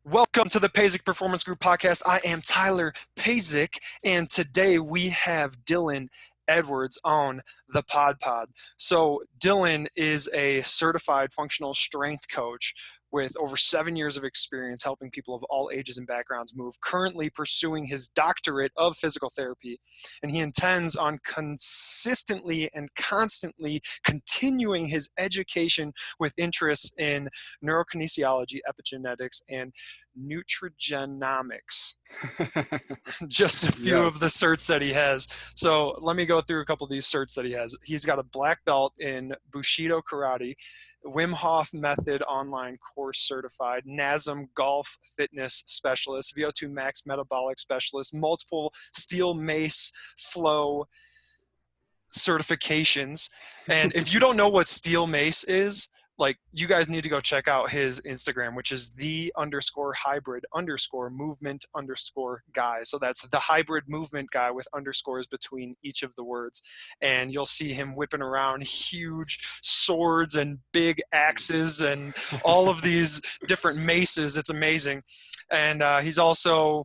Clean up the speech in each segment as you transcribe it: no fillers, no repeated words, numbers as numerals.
Welcome to the Pazik Performance Group podcast. I am Tyler Pazik, and today we have Dylan Edwards on the Pod. So Dylan is a certified functional strength coach with over 7 years of experience helping people of all ages and backgrounds move, currently pursuing his doctorate of physical therapy. And he intends on consistently and constantly continuing his education with interests in neurokinesiology, epigenetics, and nutrigenomics. Just a few of the certs that he has. So let me go through a couple of these certs that he has. He's got a black belt in Bushido Karate, Wim Hof Method online course certified, NASM golf fitness specialist, VO2 Max Metabolic Specialist, multiple steel mace flow certifications. And if you don't know what steel mace is, like, you guys need to go check out his Instagram, which is the_hybrid_movement_guy. So that's the hybrid movement guy with underscores between each of the words. And you'll see him whipping around huge swords and big axes and all of these different maces. It's amazing. And he's also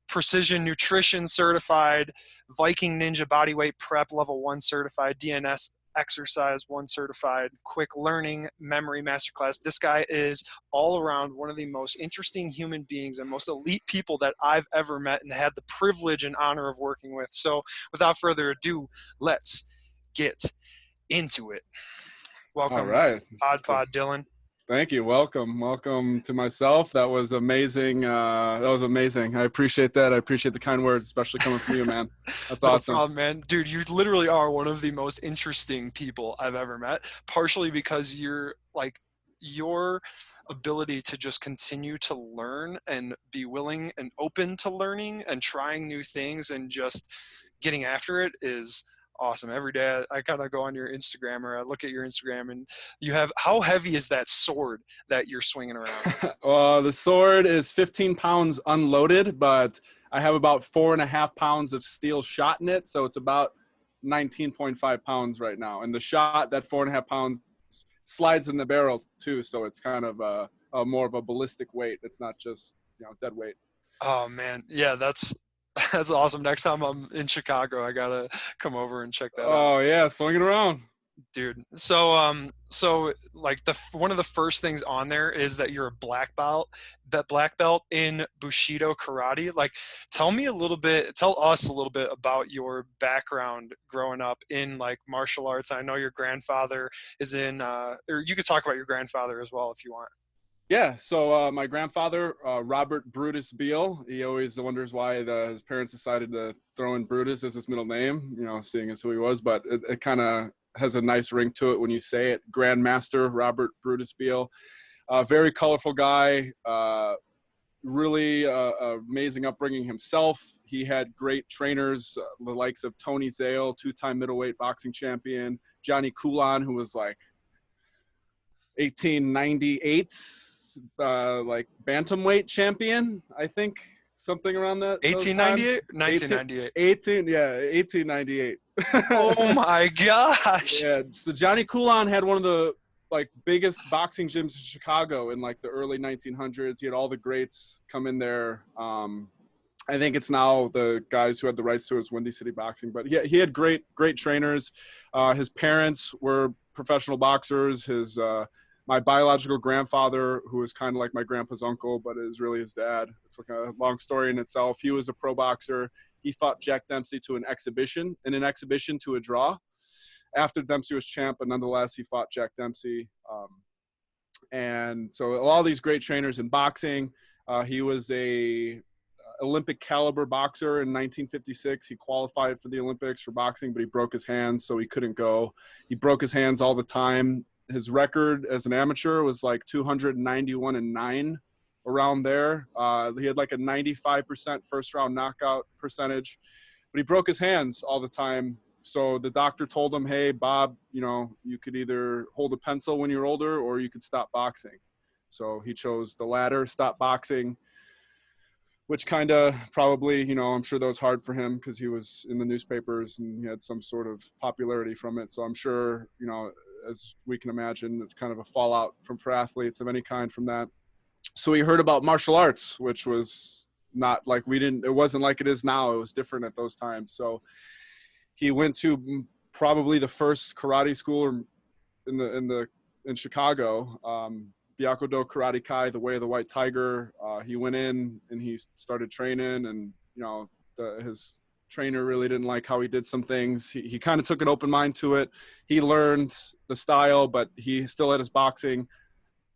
precision nutrition certified, Viking Ninja bodyweight prep level 1 certified, DNS exercise 1 certified, quick learning memory masterclass. This guy is all around one of the most interesting human beings and most elite people that I've ever met and had the privilege and honor of working with. So without further ado, let's get into it. Welcome. All right. Pod, Dylan. Thank you. Welcome to myself. That was amazing. I appreciate that. I appreciate the kind words, especially coming from you, man. That's awesome. No problem, man. Dude, you literally are one of the most interesting people I've ever met, partially because your ability to just continue to learn and be willing and open to learning and trying new things and just getting after it is awesome. Every day I kind of go on your Instagram, or I look at your Instagram, and you have, how heavy is that sword that you're swinging around? Well, the sword is 15 pounds unloaded, but I have about 4.5 pounds of steel shot in it. So it's about 19.5 pounds right now. And the shot, that 4.5 pounds, slides in the barrel too. So it's kind of a more of a ballistic weight. It's not just, dead weight. Oh man. Yeah, that's awesome. Next time I'm in Chicago, I gotta come over and check that out. Oh yeah, swing it around, dude. So like one of the first things on there is that you're a black belt in Bushido Karate. Like, tell us a little bit about your background growing up in like martial arts. I know your grandfather is in, or you could talk about your grandfather as well if you want. Yeah, so my grandfather, Robert Brutus Beal, he always wonders why his parents decided to throw in Brutus as his middle name, seeing as who he was, but it kind of has a nice ring to it when you say it. Grandmaster Robert Brutus Beal, very colorful guy, really amazing upbringing himself. He had great trainers, the likes of Tony Zale, 2-time middleweight boxing champion, Johnny Coulon, who was like 1898 like bantamweight champion, I think, something around that. 1898? 1998. 1898. Oh my gosh. Yeah, so Johnny Coulon had one of the biggest boxing gyms in Chicago in like the early 1900s. He had all the greats come in there. I think it's now the guys who had the rights to it was Windy City Boxing, but he had great trainers. His parents were professional boxers. My biological grandfather, who is kind of like my grandpa's uncle, but is really his dad. It's like a long story in itself. He was a pro boxer. He fought Jack Dempsey to an exhibition to a draw. After Dempsey was champ, but nonetheless, he fought Jack Dempsey. And so all these great trainers in boxing. He was a Olympic caliber boxer in 1956. He qualified for the Olympics for boxing, but he broke his hands, so he couldn't go. He broke his hands all the time. His record as an amateur was like 291-9, around there. He had like a 95% first round knockout percentage, but he broke his hands all the time. So the doctor told him, hey, Bob, you could either hold a pencil when you're older or you could stop boxing. So he chose the latter, stop boxing, which kind of probably, I'm sure that was hard for him because he was in the newspapers and he had some sort of popularity from it. So I'm sure, as we can imagine, it's kind of a fallout for athletes of any kind from that. So he heard about martial arts, which was not like it wasn't like it is now. It was different at those times. So he went to probably the first karate school in Chicago, Byakudo Karate Kai, the Way of the White Tiger. He went in and he started training, and his trainer really didn't like how he did some things. He kind of took an open mind to it. He learned the style, but he still had his boxing.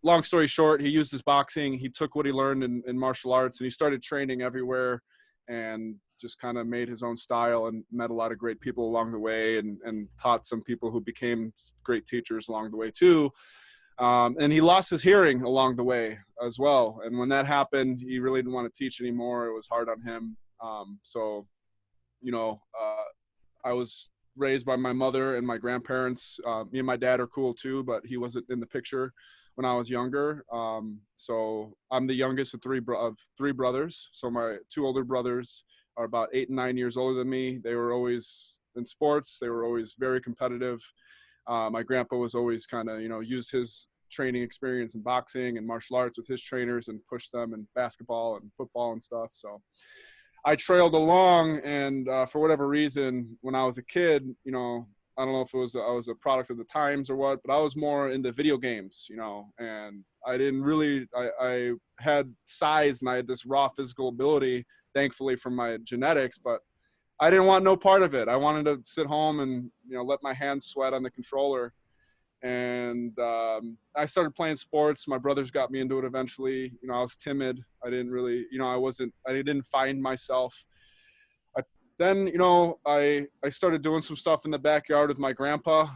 Long story short, he used his boxing. He took what he learned in martial arts, and he started training everywhere and just kind of made his own style and met a lot of great people along the way, and taught some people who became great teachers along the way too. And he lost his hearing along the way as well. And when that happened, he really didn't want to teach anymore. It was hard on him. I was raised by my mother and my grandparents. Me and my dad are cool too, but he wasn't in the picture when I was younger. So I'm the youngest of three brothers. So my two older brothers are about 8 and 9 years older than me. They were always in sports. They were always very competitive. My grandpa was always kind of, used his training experience in boxing and martial arts with his trainers and pushed them in basketball and football and stuff. So I trailed along, and for whatever reason, when I was a kid, I don't know if I was a product of the times or what, but I was more into video games, and I didn't really, I had size and I had this raw physical ability, thankfully from my genetics, but I didn't want no part of it. I wanted to sit home and, let my hands sweat on the controller. And I started playing sports. My brothers got me into it eventually. I was timid. I didn't really, I didn't find myself. Then, I started doing some stuff in the backyard with my grandpa.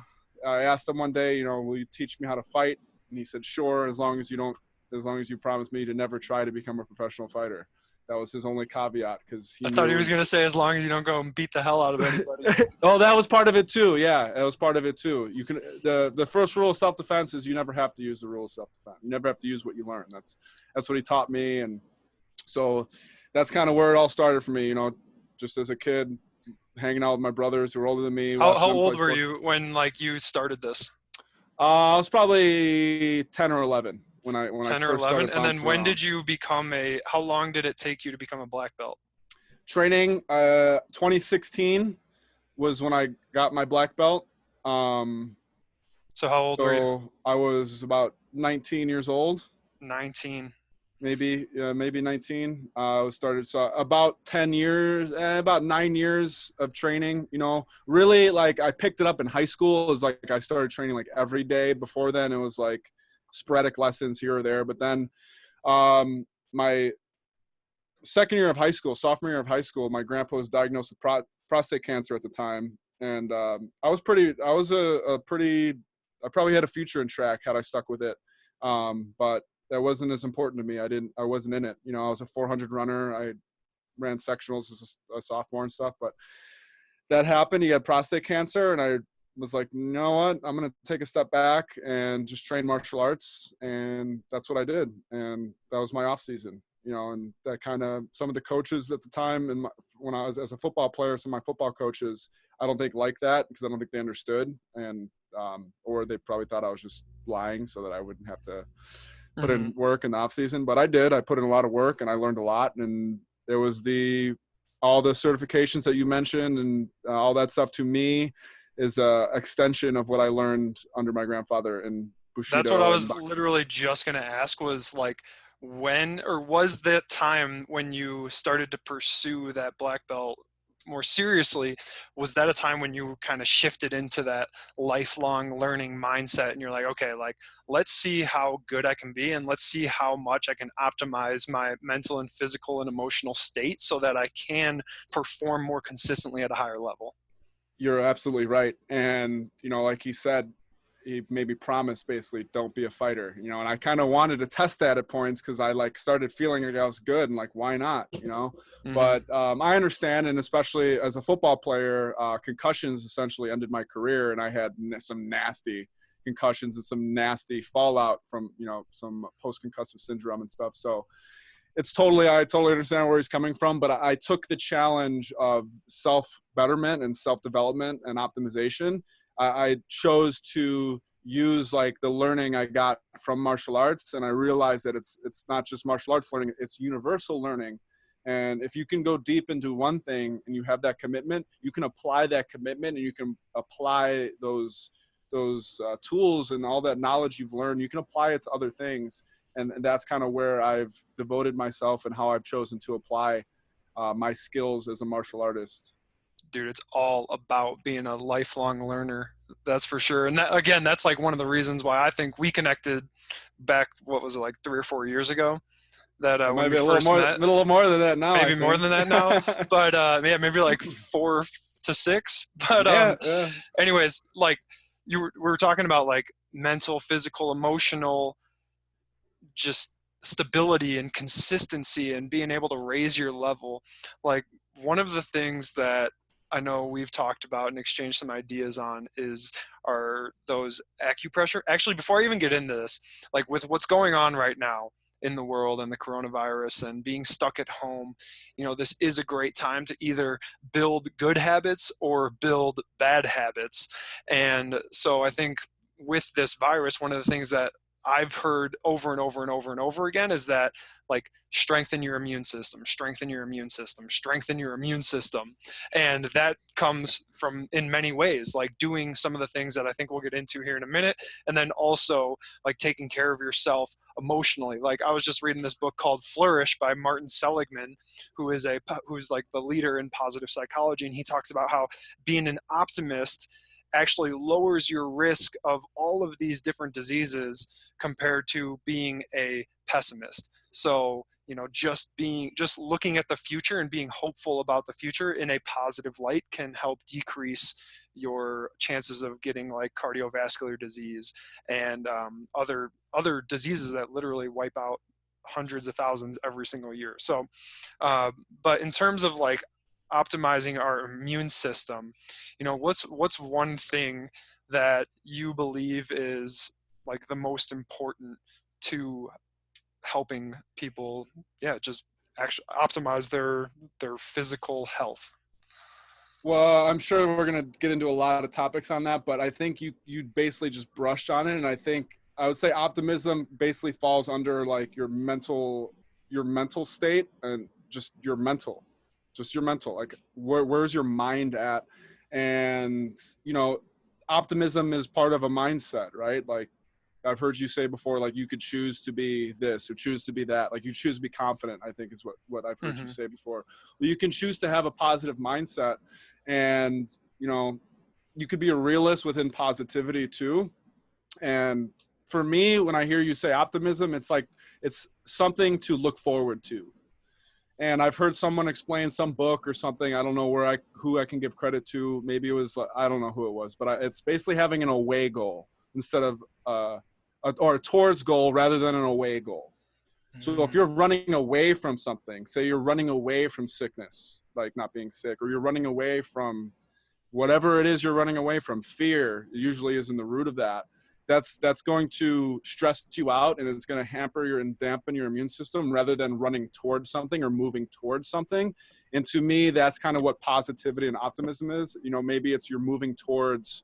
I asked him one day, will you teach me how to fight? And he said, sure, as long as you promise me to never try to become a professional fighter. That was his only caveat, because I thought he was going to say, as long as you don't go and beat the hell out of anybody. Oh, that was part of it too. Yeah, that was part of it too. You can the first rule of self-defense is you never have to use the rule of self-defense. You never have to use what you learn. That's what he taught me, and so that's kind of where it all started for me. Just as a kid, hanging out with my brothers who were older than me. How old were you when you started this? I was probably 10 or 11 when I 10 or 11. And then when did you become how long did it take you to become a black belt? Training, 2016 was when I got my black belt. So how old were you? I was about 19 years old. 19. Maybe 19. I started, so about 10 years, about 9 years of training, really, like, I picked it up in high school. It was like, I started training like every day. Before then it was like sporadic lessons here or there. But then, my sophomore year of high school, my grandpa was diagnosed with prostate cancer at the time. And, I probably had a future in track had I stuck with it. But that wasn't as important to me. I wasn't in it. I was a 400 runner. I ran sectionals as a sophomore and stuff, but that happened. He had prostate cancer, and I was like, you know what? I'm going to take a step back and just train martial arts. And that's what I did. And that was my off season, and that kind of, some of the coaches at the time, when I was as a football player, some of my football coaches, I don't think like that, because I don't think they understood. And, or they probably thought I was just lying so that I wouldn't have to put in work in the off season. But I did. I put in a lot of work, and I learned a lot. And it was all the certifications that you mentioned and all that stuff, to me, is a extension of what I learned under my grandfather in Bushido. That's what I was literally just going to ask, was like, when, or was that time when you started to pursue that black belt more seriously, was that a time when you kind of shifted into that lifelong learning mindset, and you're like, okay, like, let's see how good I can be, and let's see how much I can optimize my mental and physical and emotional state so that I can perform more consistently at a higher level? You're absolutely right. And, like he said, he maybe promised, basically, don't be a fighter, and I kind of wanted to test that at points, because I started feeling like I was good, and like, why not, But I understand, and especially as a football player, concussions essentially ended my career, and I had some nasty concussions and some nasty fallout from, some post-concussive syndrome and stuff. So I totally understand where he's coming from, but I took the challenge of self-betterment and self-development and optimization. I chose to use like the learning I got from martial arts, and I realized that it's not just martial arts learning, it's universal learning. And if you can go deep into one thing and you have that commitment, you can apply that commitment, and you can apply those tools and all that knowledge you've learned, you can apply it to other things. And that's kind of where I've devoted myself and how I've chosen to apply my skills as a martial artist. Dude, it's all about being a lifelong learner. That's for sure. And that, again, that's like one of the reasons why I think we connected back, what was it, like 3 or 4 years ago? That It when might we be a first met, little more than that now. maybe more than that now, but yeah, maybe like 4 to 6. But Yeah. anyways, like we were talking about like mental, physical, emotional, just stability and consistency and being able to raise your level. Like one of the things that I know we've talked about and exchanged some ideas on are those acupressure. Actually, before I even get into this, like with what's going on right now in the world and the coronavirus and being stuck at home, this is a great time to either build good habits or build bad habits. And so I think with this virus, one of the things that I've heard over and over and over and over again is that like strengthen your immune system, strengthen your immune system, strengthen your immune system. And that comes from in many ways, like doing some of the things that I think we'll get into here in a minute. And then also like taking care of yourself emotionally. Like I was just reading this book called Flourish by Martin Seligman, who's like the leader in positive psychology. And he talks about how being an optimist actually lowers your risk of all of these different diseases compared to being a pessimist. So, just looking at the future and being hopeful about the future in a positive light can help decrease your chances of getting like cardiovascular disease and other diseases that literally wipe out hundreds of thousands every single year. So, but in terms of like optimizing our immune system, what's one thing that you believe is like the most important to helping people, just actually optimize their physical health? Well, I'm sure we're going to get into a lot of topics on that, but I think you basically just brushed on it. And I would say optimism basically falls under like your mental state and just your mental, like where's your mind at? And, optimism is part of a mindset, right? Like I've heard you say before, like you could choose to be this or choose to be that. Like you choose to be confident, I think is what I've heard you say before. Well, you can choose to have a positive mindset, and, you could be a realist within positivity too. And for me, when I hear you say optimism, it's like, it's something to look forward to. And I've heard someone explain some book or something. I don't know who I can give credit to. Maybe it was, I don't know who it was, but it's basically having an away goal instead of, or a towards goal rather than an away goal. So if you're running away from something, say you're running away from sickness, like not being sick, or you're running away from whatever it is you're running away from, fear usually is in the root of that. That's going to stress you out, and it's going to hamper and dampen your immune system rather than running towards something or moving towards something. And to me, that's kind of what positivity and optimism is. Maybe it's you're moving towards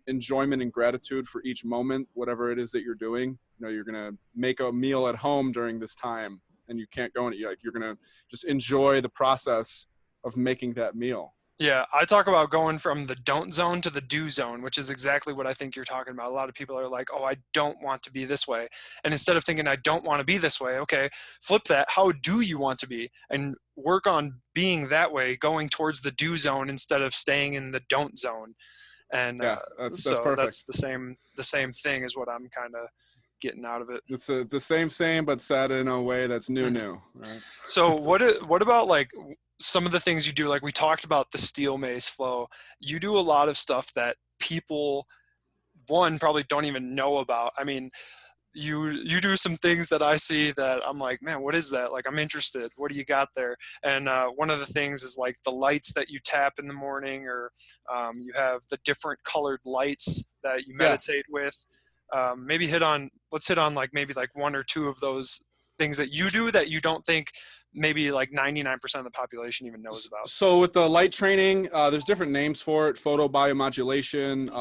enjoyment and gratitude for each moment, whatever it is that you're doing. You're going to make a meal at home during this time and you can't go and eat. Like you're going to just enjoy the process of making that meal. Yeah, I talk about going from the don't zone to the do zone, which is exactly what I think you're talking about. A lot of people are like, oh, I don't want to be this way. And instead of thinking I don't want to be this way, okay, flip that. How do you want to be? And work on being that way, going towards the do zone instead of staying in the don't zone. And yeah, that's so perfect. that's the same thing is what I'm kind of getting out of it. It's the same, but said in a way that's new. Right? So what about like some of the things you do? Like we talked about the steel mace flow. You do a lot of stuff that people, one, probably don't even know about. I mean, you do some things that I see that I'm like, man, what is that? Like, I'm interested. What do you got there? And one of the things is like the lights that you tap in the morning, or you have the different colored lights that you meditate with. Let's hit on like maybe like one or two of those things that you do that you don't think maybe like 99% of the population even knows about. So with the light training, there's different names for it: photobiomodulation,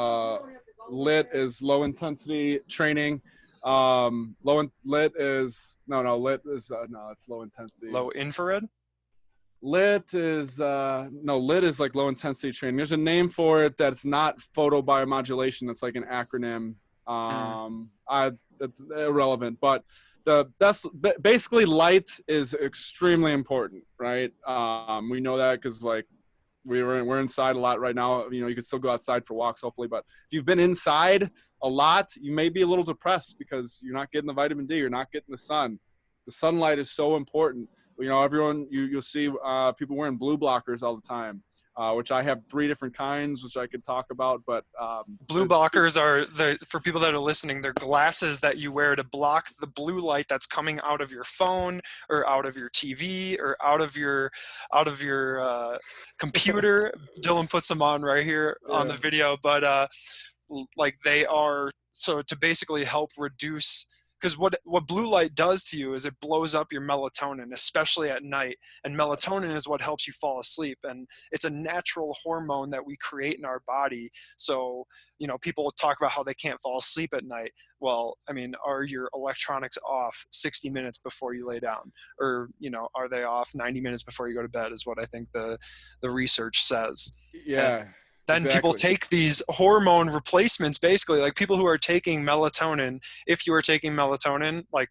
lit is low intensity training. Lit is no, it's low intensity. Low infrared? Lit is lit is like low intensity training. There's a name for it that's not photobiomodulation. That's like an acronym. That's irrelevant, but basically light is extremely important, right? We know that because like we're inside a lot right now. You know, you can still go outside for walks, hopefully, but if you've been inside a lot, you may be a little depressed because you're not getting the vitamin D, you're not getting the sun. The sunlight is so important. You know, everyone, you'll see people wearing blue blockers all the time, which I have 3 different kinds, which I could talk about. But blue blockers are for people that are listening, they're glasses that you wear to block the blue light that's coming out of your phone or out of your TV or out of your computer. Dylan puts them on right here on the video, but like they are so to basically help reduce. Because what blue light does to you is it blows up your melatonin, especially at night. And melatonin is what helps you fall asleep. And it's a natural hormone that we create in our body. So, you know, people talk about how they can't fall asleep at night. Well, I mean, are your electronics off 60 minutes before you lay down? Or, you know, are they off 90 minutes before you go to bed is what I think the research says. Yeah. And then people take these hormone replacements, basically, like people who are taking melatonin. If you are taking melatonin, like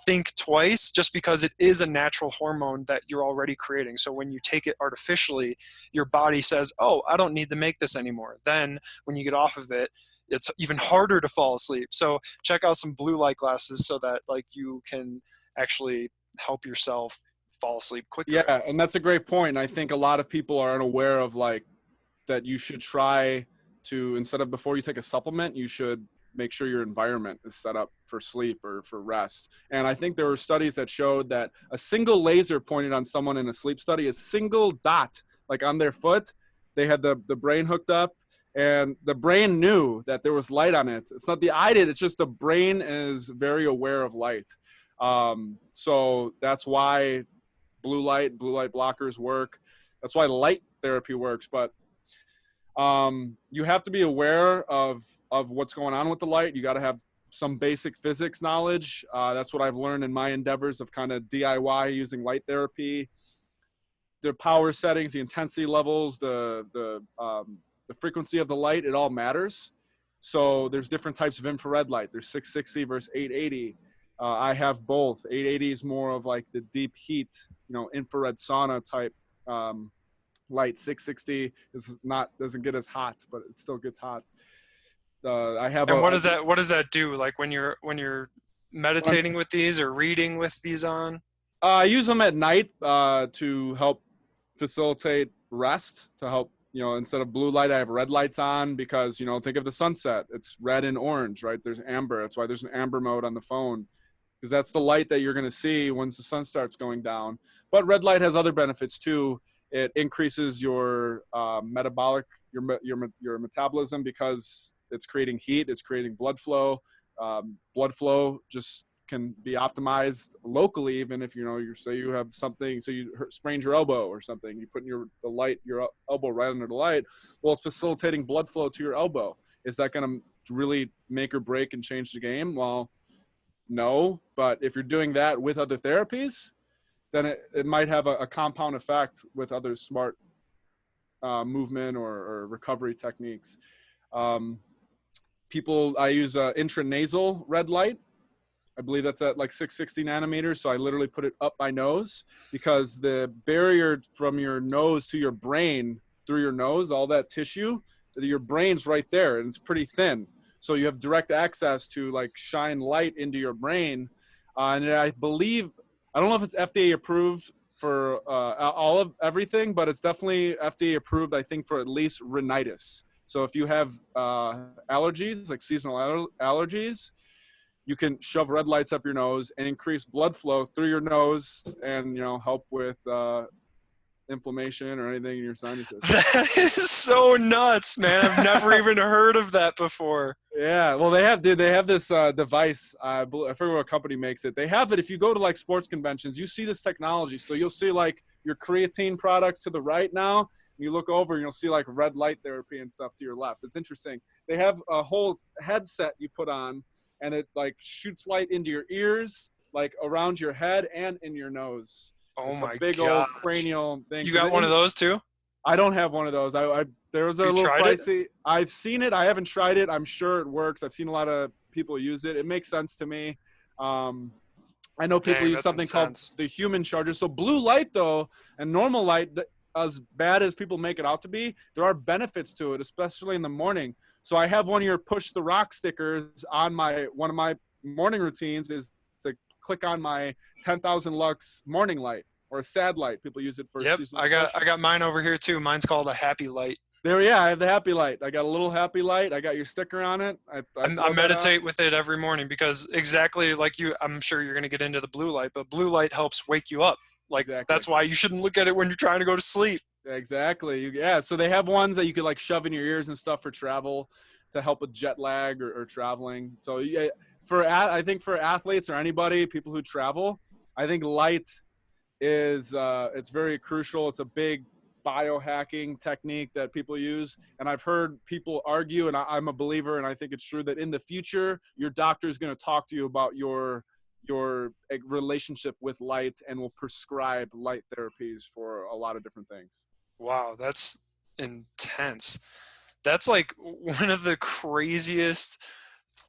think twice, just because it is a natural hormone that you're already creating. So when you take it artificially, your body says, oh, I don't need to make this anymore. Then when you get off of it, it's even harder to fall asleep. So check out some blue light glasses so that like you can actually help yourself fall asleep quicker. Yeah, and that's a great point. And I think a lot of people are unaware of like that you should try to, instead of before you take a supplement, you should make sure your environment is set up for sleep or for rest. And I think there were studies that showed that a single laser pointed on someone in a sleep study, a single dot, like on their foot, they had the brain hooked up and the brain knew that there was light on it. It's not the eye did, it's just the brain is very aware of light. So that's why blue light blockers work. That's why light therapy works. But you have to be aware of what's going on with the light. You got to have some basic physics knowledge. That's what I've learned in my endeavors of kind of DIY using light therapy. The power settings, the intensity levels, the frequency of the light, it all matters. So there's different types of infrared light. There's 660 versus 880. I have both. 880 is more of like the deep heat, you know, infrared sauna type light. 660 doesn't get as hot, but it still gets hot. What does that do? Like when you're meditating with these or reading with these on? I use them at night to help facilitate rest, to help, you know, instead of blue light, I have red lights on because, you know, think of the sunset. It's red and orange, right? There's amber. That's why there's an amber mode on the phone, because that's the light that you're going to see once the sun starts going down. But red light has other benefits too. It increases your metabolic, your metabolism because it's creating heat. It's creating blood flow. Blood flow just can be optimized locally, even if, you know, you have something, so you sprained your elbow or something, you put your elbow right under the light. Well, it's facilitating blood flow to your elbow. Is that going to really make or break and change the game? Well, no, but if you're doing that with other therapies, then it might have a compound effect with other smart movement or recovery techniques. I use intranasal red light. I believe that's at like 660 nanometers. So I literally put it up my nose because the barrier from your nose to your brain through your nose, all that tissue, your brain's right there and it's pretty thin. So you have direct access to like shine light into your brain. And I believe, I don't know if it's FDA approved for all of everything, but it's definitely FDA approved, I think, for at least rhinitis. So if you have allergies, like seasonal allergies, you can shove red lights up your nose and increase blood flow through your nose and, you know, help with inflammation or anything in your sinuses. That is so nuts, man. I've never even heard of that before. Yeah, well, they have this device. I forget what company makes it. They have it. If you go to like sports conventions, you see this technology. So you'll see like your creatine products to the right now. You look over and you'll see like red light therapy and stuff to your left. It's interesting. They have a whole headset you put on, and it like shoots light into your ears, like around your head and in your nose. Oh It's a my big old gosh. cranial thing. You got one of those too? I don't have one of those. Those are a You little tried it? pricey. I've seen it. I haven't tried it. I'm sure it works. I've seen a lot of people use it. It makes sense to me. I know people Dang, use that's something called intense. the human charger. So blue light, though, and normal light, as bad as people make it out to be, there are benefits to it, especially in the morning. So I have one of your push the rock stickers on one of my morning routines is to click on my 10,000 lux morning light, or a sad light. People use it for Yep, seasonal I depression. got mine over here too. Mine's called a happy light. There, yeah, I have the happy light. I got a little happy light. I got your sticker on it. I I throw that meditate on. with it every morning because exactly like you, I'm sure you're going to get into the blue light, but blue light helps wake you up. Like Exactly. that's why you shouldn't look at it when you're trying to go to sleep. Exactly. Yeah. So they have ones that you could like shove in your ears and stuff for travel to help with jet lag or traveling. So yeah, I think for athletes or anybody, people who travel, I think light is it's very crucial. It's a big biohacking technique that people use, and I've heard people argue, and I'm a believer, and I think it's true, that in the future your doctor is going to talk to you about your relationship with light and will prescribe light therapies for a lot of different things. Wow, that's intense. That's like one of the craziest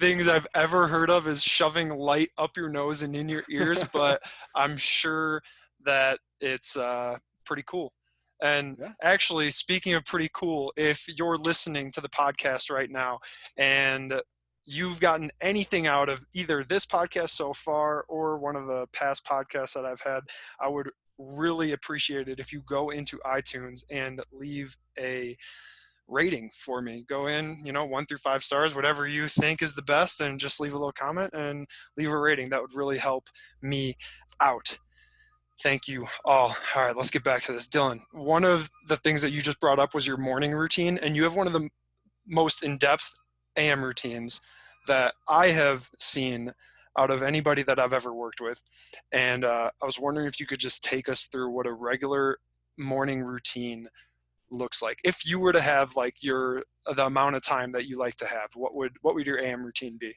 things I've ever heard of is shoving light up your nose and in your ears, but I'm sure that it's pretty cool. And Yeah. actually, speaking of pretty cool, if you're listening to the podcast right now and you've gotten anything out of either this podcast so far or one of the past podcasts that I've had, I would really appreciate it if you go into iTunes and leave a rating for me. Go in, 1 through 5 stars, whatever you think is the best, and just leave a little comment and leave a rating. That would really help me out. Thank you all. All right, let's get back to this. Dylan, one of the things that you just brought up was your morning routine, and you have one of the most in-depth AM routines that I have seen out of anybody that I've ever worked with. And I was wondering if you could just take us through what a regular morning routine looks like. If you were to have like the amount of time that you like to have, what would your AM routine be?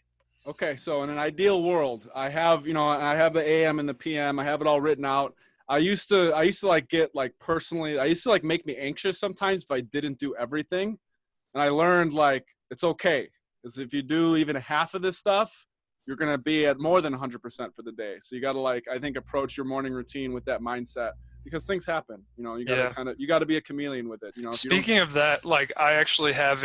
Okay, so in an ideal world, I have the AM and the PM. I have it all written out. I used to like get like personally, I used to like make me anxious sometimes if I didn't do everything. And I learned like it's okay, because if you do even half of this stuff, you're gonna be at more than 100% for the day. So you gotta like, I think, approach your morning routine with that mindset, because things happen. You gotta you gotta be a chameleon with it. Speaking of that, like I actually have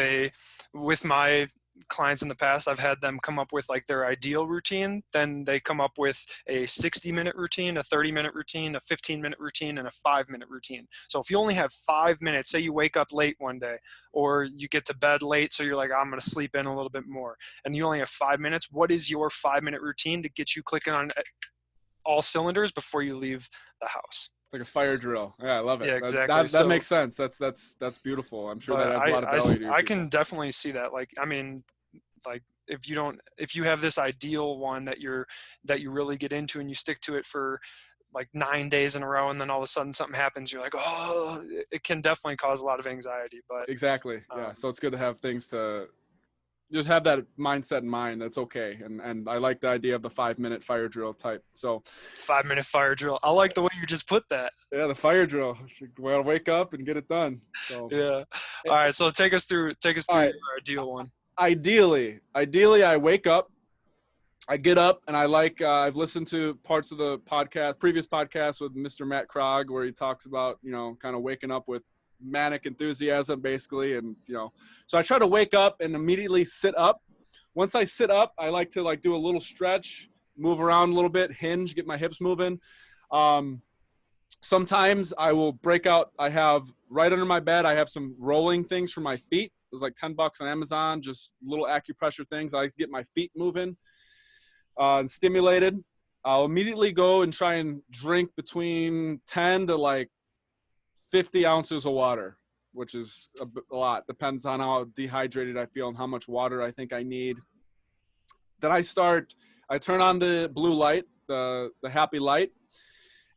with my clients in the past, I've had them come up with like their ideal routine. Then they come up with a 60-minute routine, a 30-minute routine, a 15-minute routine, and a 5-minute routine. So if you only have 5 minutes, say you wake up late one day or you get to bed late, so you're like, I'm going to sleep in a little bit more, and you only have 5 minutes, what is your 5-minute routine to get you clicking on all cylinders before you leave the house? It's like a fire drill. Yeah, I love it. Yeah, exactly. That makes sense. That's beautiful. I'm sure that has a lot of value to you. I can definitely see that. Like, I mean, like if you have this ideal one that you really get into and you stick to it for like 9 days in a row, and then all of a sudden something happens, you're like, oh, it can definitely cause a lot of anxiety. But exactly. Yeah. So it's good to have things to just have that mindset in mind. That's okay. And I like the idea of the 5-minute fire drill type. So 5-minute fire drill. I like the way you just put that. Yeah, the fire drill. We gotta wake up and get it done. So yeah. All right. So take us through your ideal one. Ideally, I wake up, I get up, and I like I've listened to parts of the previous podcast with Mr. Matt Krog, where he talks about kind of waking up with manic enthusiasm, basically, and so I try to wake up and immediately sit up. Once I sit up, I like to like do a little stretch, move around a little bit, hinge, get my hips moving. Sometimes I will break out. I have right under my bed, I have some rolling things for my feet. It was like $10 on Amazon, just little acupressure things. I like to get my feet moving and stimulated. I'll immediately go and try and drink between 10 to like 50 ounces of water, which is a lot. Depends on how dehydrated I feel and how much water I think I need. Then I turn on the blue light, the happy light,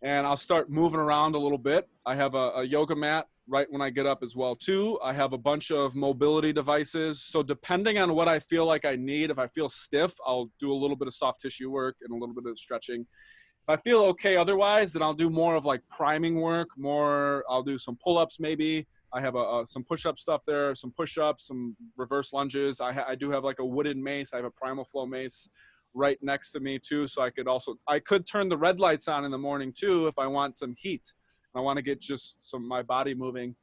and I'll start moving around a little bit. I have a yoga mat right when I get up as well too. I have a bunch of mobility devices. So depending on what I feel like I need, if I feel stiff, I'll do a little bit of soft tissue work and a little bit of stretching. If I feel okay otherwise, then I'll do more of like priming work, I'll do some pull-ups maybe. I have some push-up stuff there, some push-ups, some reverse lunges. I do have like a wooden mace. I have a primal flow mace right next to me too. So I could turn the red lights on in the morning too if I want some heat. I want to get just my body moving.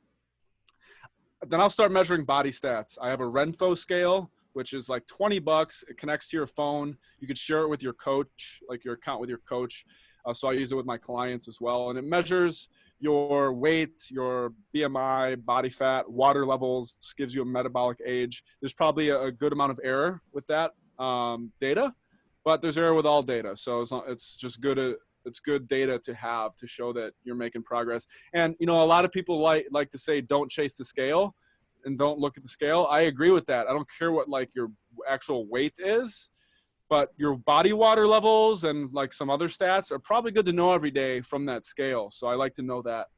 Then I'll start measuring body stats. I have a Renfo scale, which is like $20. It connects to your phone. You could share it with your coach, like your account with your coach. So I use it with my clients as well. And it measures your weight, your BMI, body fat, water levels, gives you a metabolic age. There's probably a good amount of error with that data, but there's error with all data. So it's just good. It's good data to have to show that you're making progress. And, you know, a lot of people like to say, don't chase the scale and don't look at the scale. I agree with that. I don't care what like your actual weight is, but your body water levels and like some other stats are probably good to know every day from that scale. So I like to know that.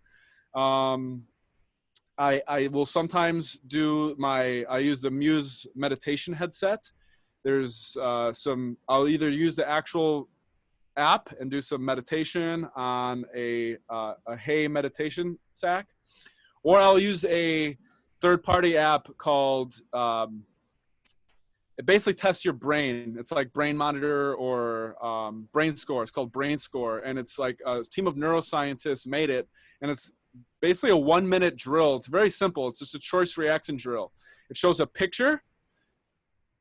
I will sometimes I use the Muse meditation headset. There's I'll either use the actual app and do some meditation on a hay meditation sack, or I'll use a third-party app called it basically tests your brain. It's like Brain Monitor or Brain Score. It's called Brain Score, and it's like a team of neuroscientists made it, and it's basically a 1-minute drill. It's very simple. It's just a choice reaction drill. It shows a picture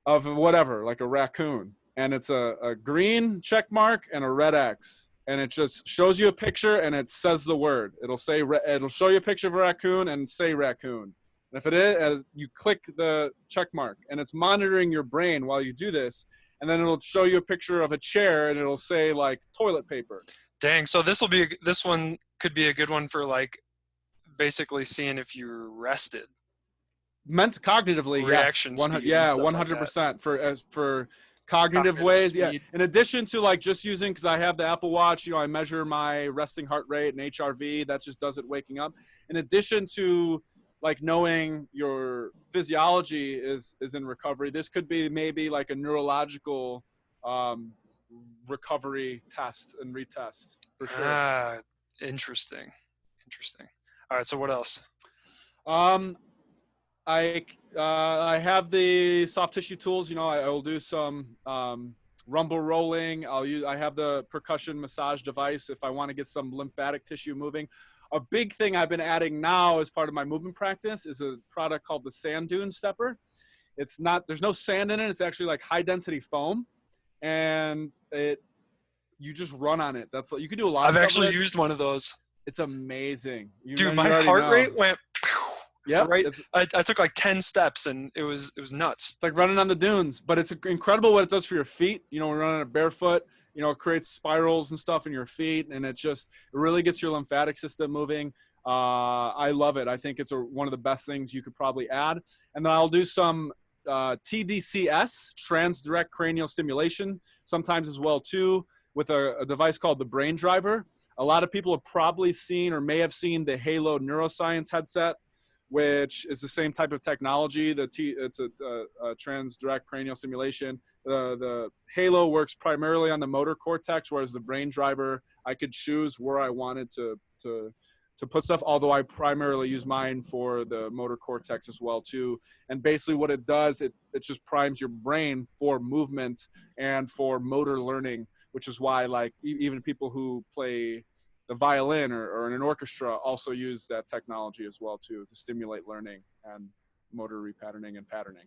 of whatever, like a raccoon, and it's a green check mark and a red X, and it just shows you a picture and it says the word. It'll show you a picture of a raccoon and say raccoon. And if it is, you click the check mark, and it's monitoring your brain while you do this, and then it'll show you a picture of a chair and it'll say like toilet paper. Dang, so this one could be a good one for like basically seeing if you're rested. Meant cognitively, reaction yes. speed, 100% for cognitive ways. Speed. Yeah. In addition to like just using, because I have the Apple Watch, you know, I measure my resting heart rate and HRV. That just does it waking up. In addition to like knowing your physiology is in recovery, this could be maybe like a neurological recovery test and retest for sure. Interesting. All right, so what else? I have the soft tissue tools. You know, I will do some rumble rolling. I have the percussion massage device if I want to get some lymphatic tissue moving. A big thing I've been adding now as part of my movement practice is a product called the Sand Dune Stepper. There's no sand in it. It's actually like high density foam, and you just run on it. You can do a lot of stuff. I've actually used one of those. It's amazing. Dude, my heart rate went. Yeah, right. I took like 10 steps and it was nuts. It's like running on the dunes, but it's incredible what it does for your feet. You know, we're running barefoot. You know, it creates spirals and stuff in your feet, and it really gets your lymphatic system moving. I love it. I think it's one of the best things you could probably add. And then I'll do some TDCS, transdirect cranial stimulation, sometimes as well too, with a device called the Brain Driver. A lot of people have probably seen or may have seen the Halo neuroscience headset, which is the same type of technology. It's a transdirect cranial stimulation. The Halo works primarily on the motor cortex, whereas the Brain Driver, I could choose where I wanted to put stuff, although I primarily use mine for the motor cortex as well too. And basically what it does, it just primes your brain for movement and for motor learning, which is why like even people who play the violin or in an orchestra also use that technology as well too, to stimulate learning and motor repatterning and patterning.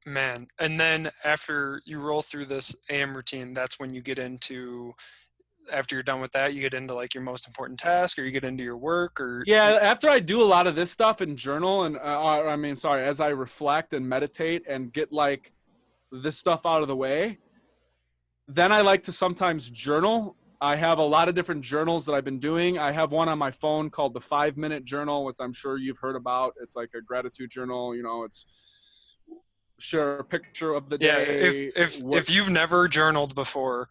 Man, and then after you roll through this AM routine, that's when you get into, after you're done with that, you get into like your most important task, or you get into your work, or yeah. After I do a lot of this stuff and journal, and as I reflect and meditate and get like this stuff out of the way, then I like to sometimes journal. I have a lot of different journals that I've been doing. I have one on my phone called the 5-minute journal, which I'm sure you've heard about. It's like a gratitude journal. You know, it's share a picture of the day. Yeah, if you've never journaled before,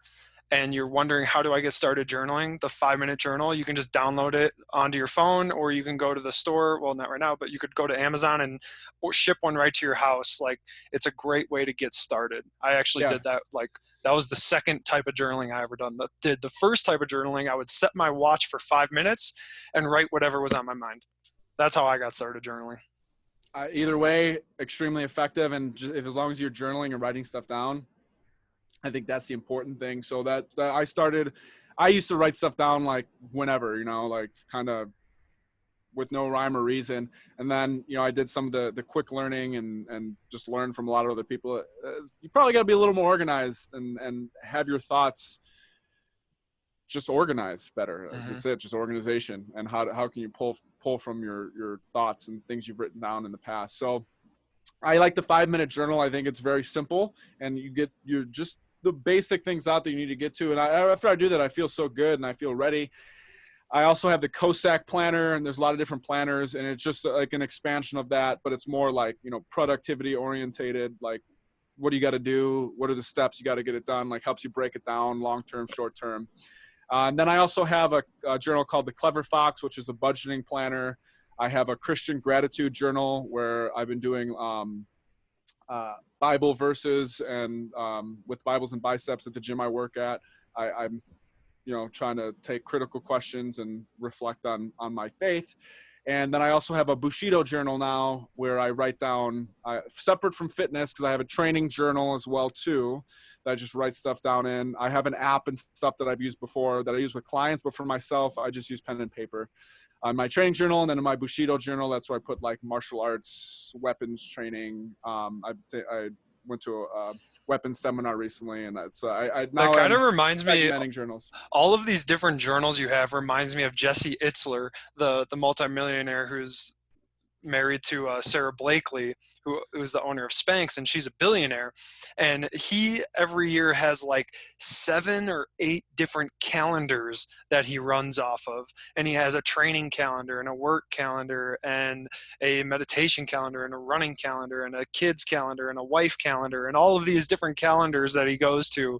and you're wondering, how do I get started journaling? The 5-minute journal, you can just download it onto your phone, or you can go to the store. Well, not right now, but you could go to Amazon and or ship one right to your house. Like, it's a great way to get started. I actually Yeah. did that. Like, that was the second type of journaling I ever done. The first type of journaling, I would set my watch for 5 minutes and write whatever was on my mind. That's how I got started journaling. Either way, extremely effective. And if, as long as you're journaling and writing stuff down, I think that's the important thing. So that I used to write stuff down like whenever, like kind of with no rhyme or reason. And then, I did some of the quick learning and just learned from a lot of other people. You probably got to be a little more organized and have your thoughts just organized better. That's it, just organization. And how can you pull from your thoughts and things you've written down in the past. So I like the 5-minute journal. I think it's very simple, and you're just the basic things out that you need to get to. And after I do that, I feel so good and I feel ready. I also have the Cossack planner, and there's a lot of different planners, and it's just like an expansion of that, but it's more like, productivity orientated. Like, what do you got to do? What are the steps you got to get it done? Like, helps you break it down, long-term, short-term. And then I also have a journal called the Clever Fox, which is a budgeting planner. I have a Christian gratitude journal where I've been doing Bible verses and with Bibles and biceps at the gym I work at. I'm trying to take critical questions and reflect on my faith. And then I also have a Bushido journal now where I write down, separate from fitness, because I have a training journal as well too, that I just write stuff down in. I have an app and stuff that I've used before that I use with clients, but for myself, I just use pen and paper. My training journal, and then in my Bushido journal, that's where I put like martial arts, weapons training. I went to a weapons seminar recently, and that's That now kind I'm of reminds me, segmenting journals. all of these different journals you have reminds me of Jesse Itzler, the multimillionaire who's married to Sarah Blakely, who is the owner of Spanx, and she's a billionaire. And he every year has like 7 or 8 different calendars that he runs off of. And he has a training calendar and a work calendar and a meditation calendar and a running calendar and a kids calendar and a wife calendar and all of these different calendars that he goes to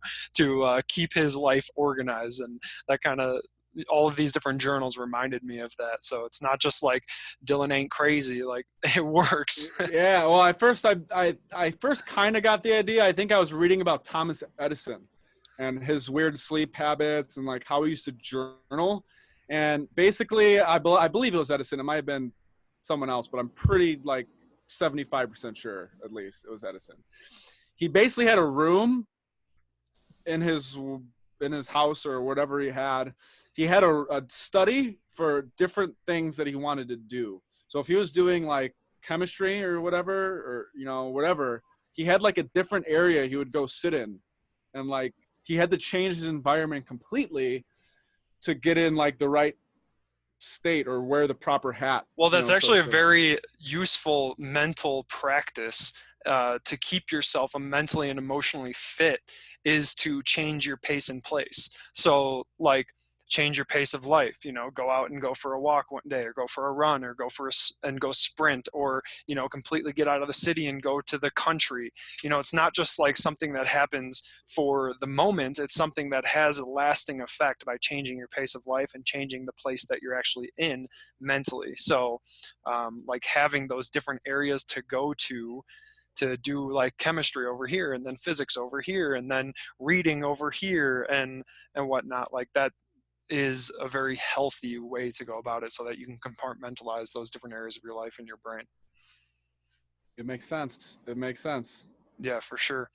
keep his life organized. And that kind of, all of these different journals reminded me of that. So it's not just like Dylan ain't crazy, like it works. Yeah, well, I first kind of got the idea. I think I was reading about Thomas Edison and his weird sleep habits and like how he used to journal. And basically, I believe it was Edison. It might have been someone else, but I'm pretty like 75% sure, at least, it was Edison. He basically had a room in his house or whatever he had. He had a study for different things that he wanted to do. So if he was doing like chemistry or whatever, or whatever, he had like a different area he would go sit in, and like he had to change his environment completely to get in like the right state or wear the proper hat. Well, that's actually a very useful mental practice to keep yourself mentally and emotionally fit, is to change your pace and place. So like, change your pace of life, go out and go for a walk one day, or go for a run, or go sprint, or completely get out of the city and go to the country. It's not just like something that happens for the moment. It's something that has a lasting effect by changing your pace of life and changing the place that you're actually in mentally. So like having those different areas to go to do like chemistry over here, and then physics over here, and then reading over here, and whatnot, like that is a very healthy way to go about it, so that you can compartmentalize those different areas of your life in your brain. It makes sense. Yeah, for sure.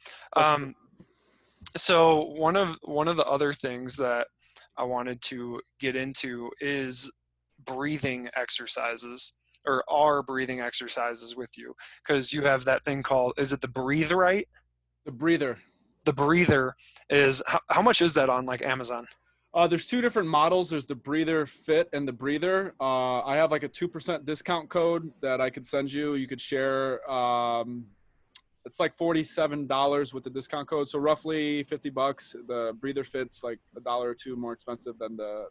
So one of the other things that I wanted to get into is breathing exercises, or our breathing exercises with you, because you have that thing called, is it the Breathe Right? The breather. The breather is, how much is that on like Amazon? There's 2 different models. There's the Breather Fit and the Breather. I have like a 2% discount code that I could send you. You could share. It's like $47 with the discount code, so roughly $50. The Breather Fit's like $1 or $2 more expensive than the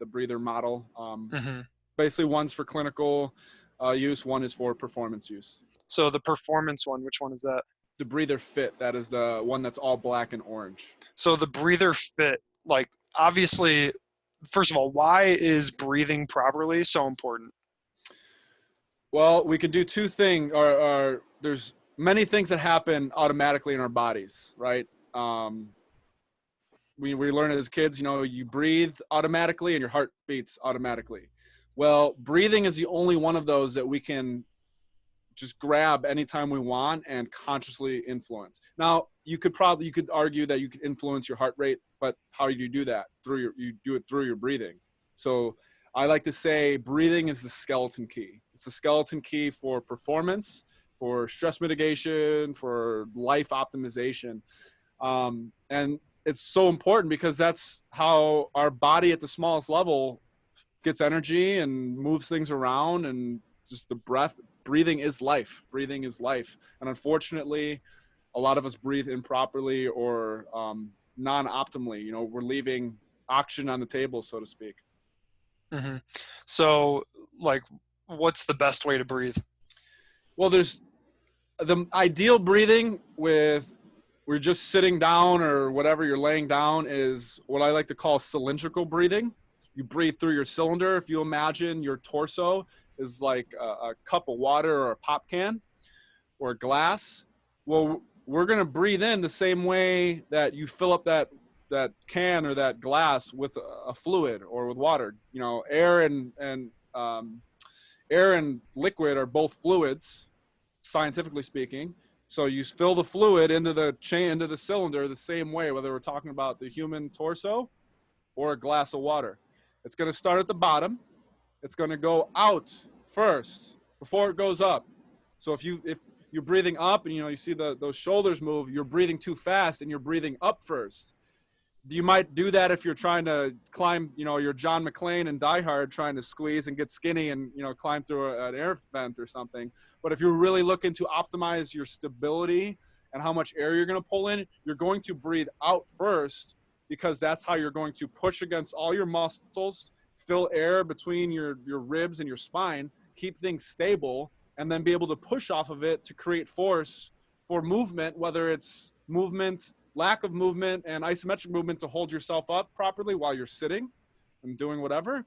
Breather model. Basically, one's for clinical use, one is for performance use. So the performance one, which one is that? The breather fit. That is the one that's all black and orange. So the breather fit, like obviously, first of all, why is breathing properly so important? Well, we can do two things. Or there's many things that happen automatically in our bodies, right? We learn as kids, you breathe automatically and your heart beats automatically. Well, breathing is the only one of those that we can just grab anytime we want and consciously influence. Now, you could argue that you could influence your heart rate, but how do you do that? You do it through your breathing. So I like to say breathing is the skeleton key. It's the skeleton key for performance, for stress mitigation, for life optimization. And it's so important because that's how our body at the smallest level gets energy and moves things around, and just the breathing is life. Breathing is life. And unfortunately, a lot of us breathe improperly or non-optimally. We're leaving oxygen on the table, so to speak. Mm-hmm. So, like, what's the best way to breathe? Well, there's the ideal breathing with we're just sitting down or whatever you're laying down is what I like to call cylindrical breathing. You breathe through your cylinder. If you imagine your torso is like a cup of water or a pop can or a glass, well, we're going to breathe in the same way that you fill up that can or that glass with a fluid or with water. Air and liquid are both fluids, scientifically speaking. So you fill the fluid into the cylinder the same way, whether we're talking about the human torso or a glass of water. It's going to start at the bottom. It's going to go out first before it goes up. So if you're breathing up and you see those shoulders move, you're breathing too fast and you're breathing up first. You might do that if you're trying to climb, you're John McClane and Die Hard trying to squeeze and get skinny and, climb through an air vent or something. But if you're really looking to optimize your stability and how much air you're going to pull in, you're going to breathe out first, because that's how you're going to push against all your muscles, fill air between your ribs and your spine, keep things stable, and then be able to push off of it to create force for movement, whether it's movement, lack of movement, and isometric movement to hold yourself up properly while you're sitting and doing whatever,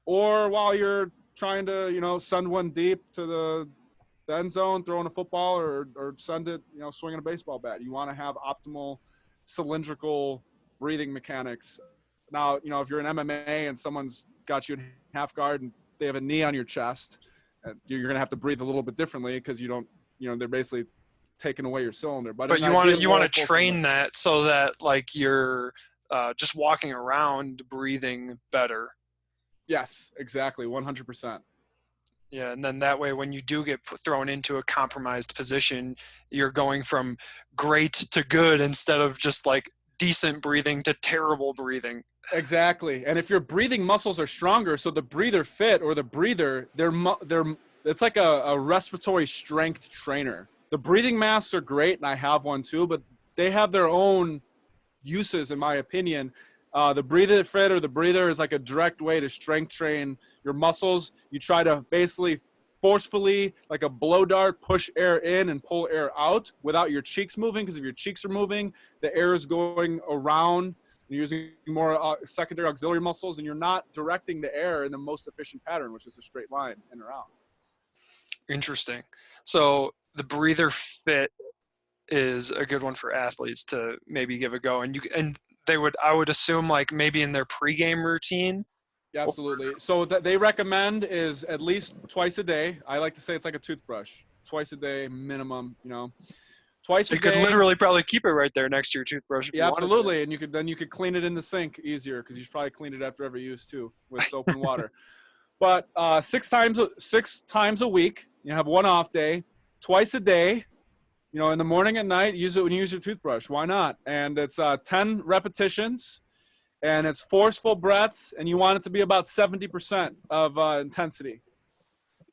or while you're trying to, send one deep to the end zone, throwing a football, or send it, swinging a baseball bat. You want to have optimal cylindrical breathing mechanics. Now, if you're in MMA and someone's got you in half guard and they have a knee on your chest, you're going to have to breathe a little bit differently because you don't, they're basically taking away your cylinder. But you want to train that so that like you're just walking around breathing better. Yes, exactly. 100%. Yeah, and then that way when you do get thrown into a compromised position, you're going from great to good instead of just like decent breathing to terrible breathing. Exactly. And if your breathing muscles are stronger, so the breather fit or the breather, it's like a respiratory strength trainer. The breathing masks are great, and I have one too, but they have their own uses, in my opinion. The breather fit or the breather is like a direct way to strength train your muscles. You try to basically forcefully, like a blow dart, push air in and pull air out without your cheeks moving, because if your cheeks are moving, the air is going around. You're using more secondary auxiliary muscles, and you're not directing the air in the most efficient pattern, which is a straight line in or out. Interesting. So the breather fit is a good one for athletes to maybe give a go, and I would assume like maybe in their pregame routine. Yeah, absolutely. So they recommend is at least twice a day. I like to say it's like a toothbrush, twice a day minimum. Twice so a you day. Could literally probably keep it right there next to your toothbrush. Yeah, absolutely. And you could clean it in the sink easier, because you should probably clean it after every use too with soap and water. But 6 times a week, you have one off day, twice a day. In the morning and night, use it when you use your toothbrush. Why not? And it's 10 repetitions, and it's forceful breaths, and you want it to be about 70% of intensity.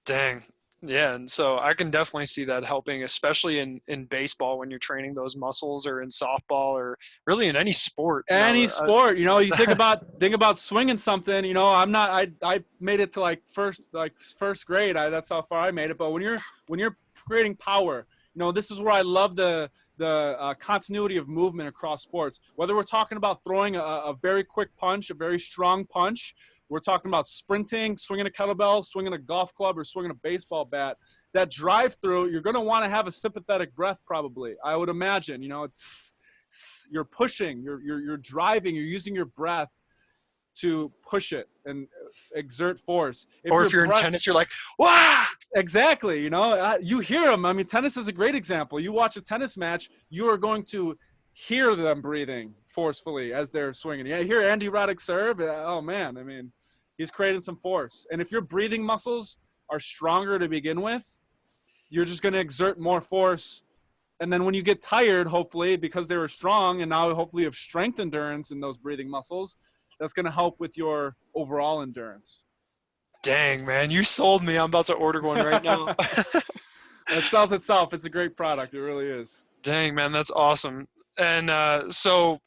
Dang. Yeah, and so I can definitely see that helping, especially in baseball when you're training those muscles, or in softball, or really in any sport. Sport, you think about swinging something. I made it to like first grade. That's how far I made it. But when you're creating power, this is where I love the continuity of movement across sports. Whether we're talking about throwing a very quick punch, a very strong punch, we're talking about sprinting, swinging a kettlebell, swinging a golf club, or swinging a baseball bat. That drive through, you're going to want to have a sympathetic breath probably. I would imagine, you're pushing, you're driving, you're using your breath to push it and exert force. If you're in tennis, you're like, "Wah!" Exactly. You hear them. I mean, tennis is a great example. You watch a tennis match, you are going to hear them breathing forcefully as they're swinging. Yeah, you hear Andy Roddick serve. Oh man, I mean, he's creating some force. And if your breathing muscles are stronger to begin with, you're just going to exert more force. And then when you get tired, hopefully, because they were strong, and now hopefully you have strength endurance in those breathing muscles, that's going to help with your overall endurance. Dang, man, you sold me. I'm about to order one right now. It sells itself. It's a great product. It really is. Dang, man, that's awesome. And so,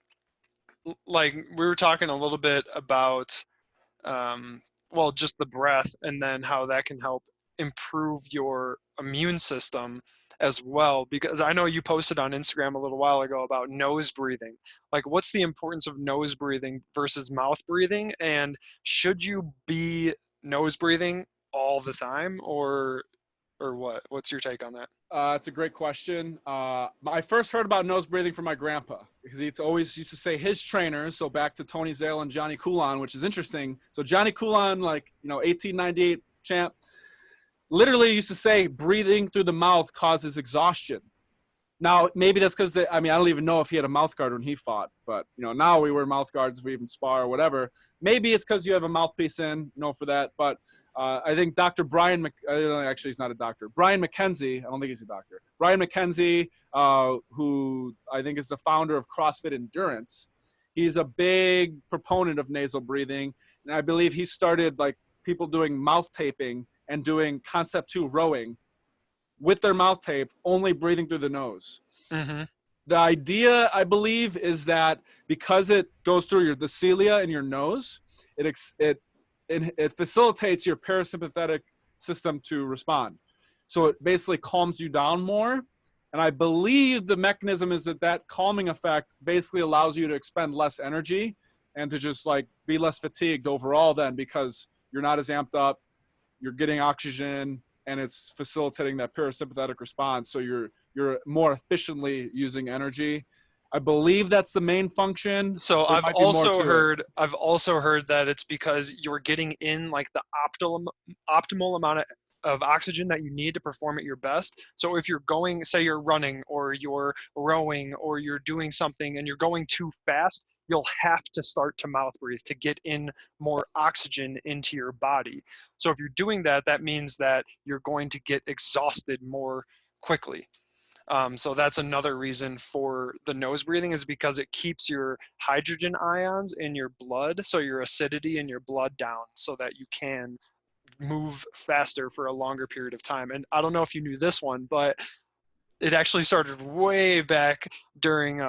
like, we were talking a little bit about, just the breath, and then how that can help improve your immune system as well. Because I know you posted on Instagram a little while ago about nose breathing. Like, what's the importance of nose breathing versus mouth breathing? And should you be nose breathing all the time, or what? What's your take on that? It's a great question. I first heard about nose breathing from my grandpa, because he always used to say his trainers. So back to Tony Zale and Johnny Coulon, which is interesting. So Johnny Coulon, 1898 champ, literally used to say breathing through the mouth causes exhaustion. Now, maybe that's because, I don't even know if he had a mouth guard when he fought, but, now we wear mouth guards if we even spar or whatever. Maybe it's because you have a mouthpiece in, for that. But I think Dr. Actually, he's not a doctor. Brian McKenzie, I don't think he's a doctor. Brian McKenzie, who I think is the founder of CrossFit Endurance, he's a big proponent of nasal breathing. And I believe he started, people doing mouth taping and doing Concept 2 rowing with their mouth tape, only breathing through the nose. Mm-hmm. The idea, I believe, is that because it goes through the cilia in your nose, it facilitates your parasympathetic system to respond. So it basically calms you down more. And I believe the mechanism is that calming effect basically allows you to expend less energy and to just be less fatigued overall then, because you're not as amped up, you're getting oxygen, and it's facilitating that parasympathetic response. So you're more efficiently using energy. I believe that's the main function. So I've also heard that it's because you're getting in the optimal amount of oxygen that you need to perform at your best. So if you're going, say you're running or you're rowing or you're doing something and you're going too fast, you'll have to start to mouth breathe to get in more oxygen into your body. So if you're doing that, that means that you're going to get exhausted more quickly. So that's another reason for the nose breathing, is because it keeps your hydrogen ions in your blood, so your acidity in your blood down, so that you can move faster for a longer period of time. And I don't know if you knew this one, but it actually started way back during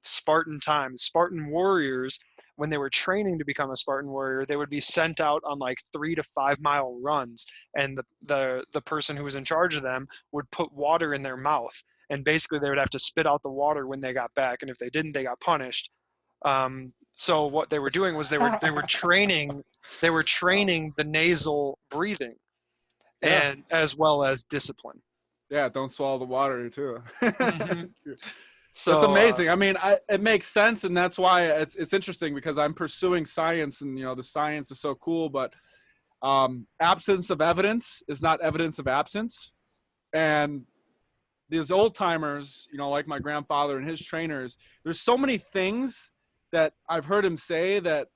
Spartan times. Spartan warriors, when they were training to become a Spartan warrior, they would be sent out on 3 to 5 mile runs, and the person who was in charge of them would put water in their mouth, and basically they would have to spit out the water when they got back, and if they didn't, they got punished. So what they were doing was they were training the nasal breathing, and as well as discipline. Yeah, don't swallow the water too. Mm-hmm. So that's amazing. It makes sense, and that's why it's interesting, because I'm pursuing science, and the science is so cool. But absence of evidence is not evidence of absence. And these old timers, like my grandfather and his trainers, there's so many things that I've heard him say that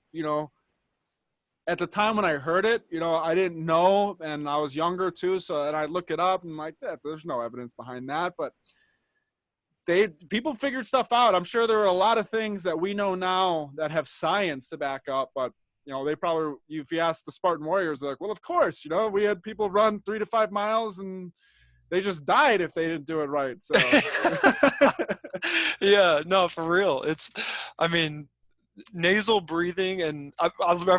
at the time when I heard it, I didn't know, and I was younger too. So, and I look it up and there's no evidence behind that, but people figured stuff out. I'm sure there are a lot of things that we know now that have science to back up, but they probably, if you ask the Spartan warriors, they're like, well, of course, we had people run 3 to 5 miles and they just died if they didn't do it right. So yeah, no, for real. Nasal breathing, and I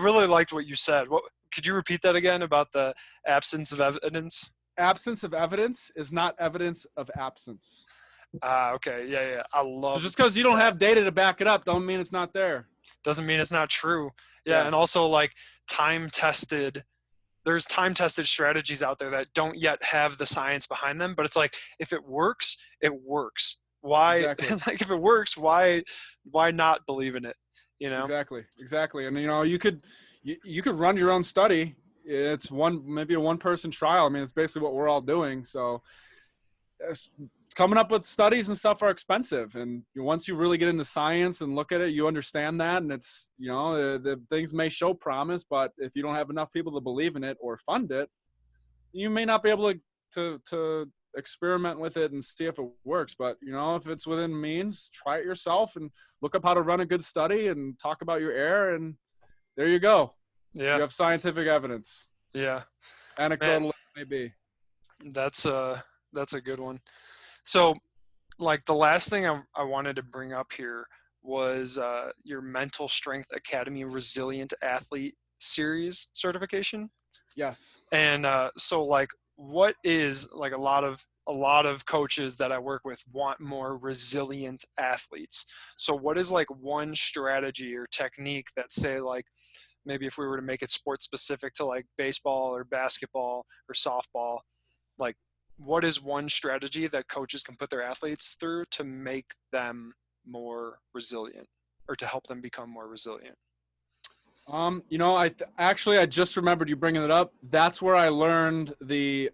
really liked what you said. Could you repeat that again about the absence of evidence? absence of evidence is not evidence of absence. Okay. Yeah. I love Just because you don't have data to back it up, don't mean it's not there. doesn't mean it's not true. Yeah. Yeah. And also like time tested, there's time tested strategies out there that don't yet have the science behind them, but it's like, if it works, it works. Why, Exactly. like if it works, why not believe in it? You know? Exactly. And you could run your own study. It's maybe a one person trial. I mean, it's basically what we're all doing. So coming up with studies and stuff are expensive. And once you really get into science and look at it, you understand that. And it's, the things may show promise, but if you don't have enough people to believe in it or fund it, you may not be able to experiment with it and see if it works. But, if it's within means, try it yourself and look up how to run a good study and talk about your error. And there you go. Yeah. You have scientific evidence. Yeah. Anecdotal, maybe. That's a good one. So like the last thing I wanted to bring up here was your Mental Strength Academy Resilient Athlete Series certification. Yes. And so like what is like a lot of coaches that I work with want more resilient athletes. So what is like one strategy or technique that, say, like maybe if we were to make it sport specific to like baseball or basketball or softball, like what is one strategy that coaches can put their athletes through to make them more resilient or to help them become more resilient? I just remembered you bringing it up. That's where I learned the